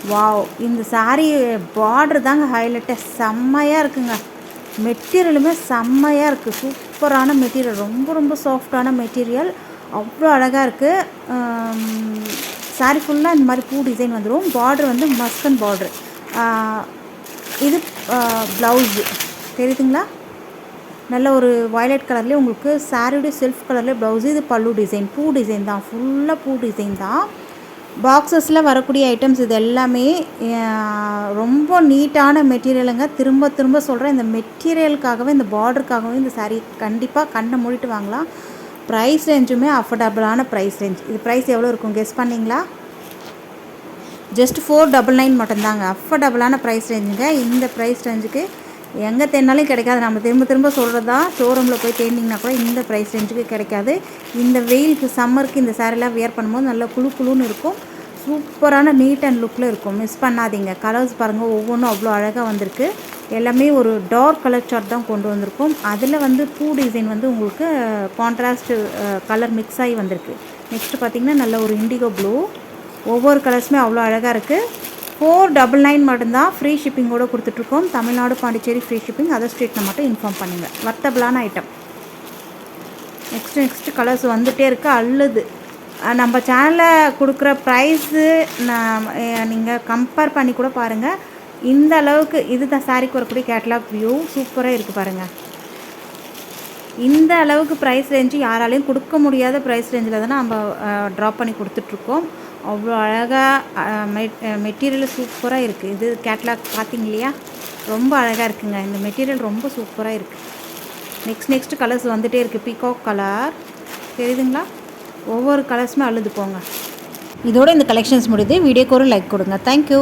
Wow! இந்த sari border தாங்க ஹைலைட்டே. செம்மையாக இருக்குங்க. மெட்டீரியலுமே செம்மையாக இருக்குது. சூப்பரான மெட்டீரியல். ரொம்ப ரொம்ப சாஃப்டான மெட்டீரியல். அவ்வளோ அழகாக இருக்குது. சாரீ ஃபுல்லாக இந்த மாதிரி பூ டிசைன் வந்துடும். பார்டர் வந்து மஸ்கன் பார்டர். இது ப்ளவுஸு தெரியுதுங்களா? நல்ல ஒரு வயலட் கலர்லேயே உங்களுக்கு சாரியோடைய செல்ஃப் கலர்லேயே ப்ளவுஸு. இது பல்லு டிசைன். பூ டிசைன் தான். ஃபுல்லாக பூ டிசைன் தான். பாக்ஸஸில் வரக்கூடிய ஐட்டம்ஸ் இது எல்லாமே ரொம்ப நீட்டான மெட்டீரியலுங்க. திரும்ப திரும்ப சொல்கிறேன், இந்த மெட்டீரியலுக்காகவே, இந்த பார்டருக்காகவே இந்த சாரீ கண்டிப்பாக கண்ணை மூடிட்டு வாங்கலாம். ப்ரைஸ் ரேஞ்சுமே அஃபோர்டபுளான ப்ரைஸ் ரேஞ்ச். இது ப்ரைஸ் எவ்வளோ இருக்கும் கெஸ் பண்ணிங்களா? ஜஸ்ட் 499 மட்டும்தாங்க. அஃபோர்டபுளான ப்ரைஸ் ரேஞ்சுங்க. இந்த ப்ரைஸ் ரேஞ்சுக்கு எங்கே தேடினாலும் கிடைக்காது. நம்ம திரும்ப திரும்ப சொல்கிறது தான். ஷோரூமில் போய் தேடினீங்கன்னா கூட இந்த ப்ரைஸ் ரேஞ்சுக்கு கிடைக்காது. இந்த வெயிலுக்கு சம்மருக்கு இந்த சாரீலாம் வியர் பண்ணும்போது நல்லா குழுன்னு இருக்கும். சூப்பரான நீட் அண்ட் லுக்கில் இருக்கும். மிஸ் பண்ணாதீங்க. கலர்ஸ் பாருங்கள், ஒவ்வொன்றும் அவ்வளோ அழகாக வந்திருக்கு. எல்லாமே ஒரு டார்க் கலர் சார்ட் தான் கொண்டு வந்திருக்கும். அதில் வந்து பூ டிசைன் வந்து உங்களுக்கு கான்ட்ராஸ்ட் கலர் மிக்ஸ் ஆகி வந்திருக்கு. நெக்ஸ்ட்டு பார்த்திங்கன்னா நல்ல ஒரு இண்டிகோ ப்ளூ. ஒவ்வொரு கலர்ஸுமே அவ்வளோ அழகாக இருக்குது. 499 மட்டும்தான். ஃப்ரீ ஷிப்பிங்கோடு கொடுத்துட்ருக்கோம். Tamil Nadu, Pondicherry free shipping. Other ஸ்டேட்டில் மட்டும் இன்ஃபார்ம் பண்ணுங்கள். வர்த்தபிளான ஐட்டம். நெக்ஸ்ட்டு கலர்ஸ் வந்துகிட்டே இருக்குது. அள்ளுது. நம்ம சேனலில் கொடுக்குற ப்ரைஸு நீங்கள் கம்பேர் பண்ணி கூட பாருங்கள். இந்த அளவுக்கு இது தான் சாரிக்கு வரக்கூடிய கேட்லாக் வியூ. சூப்பராக இருக்குது பாருங்கள். இந்த அளவுக்கு ப்ரைஸ் ரேஞ்சு யாராலையும் கொடுக்க முடியாத ப்ரைஸ் ரேஞ்சில் தானே நம்ம ட்ராப் பண்ணி கொடுத்துட்ருக்கோம். அவ்வளோ அழகாக மெட்டீரியல் சூப்பராக இருக்குது. இது கேட்லாக் பார்த்திங்க இல்லையா? ரொம்ப அழகாக இருக்குங்க. இந்த மெட்டீரியல் ரொம்ப சூப்பராக இருக்குது. நெக்ஸ்ட் கலர்ஸ் வந்துகிட்டே இருக்குது. பீகாக் கலர் தெரியுதுங்களா? ஒவ்வொரு கலர்ஸுமே அழுது போங்க. இதோட இந்த கலெக்ஷன்ஸ் முடியுது. வீடியோக்கு ஒரு லைக் கொடுங்க. தேங்க்யூ.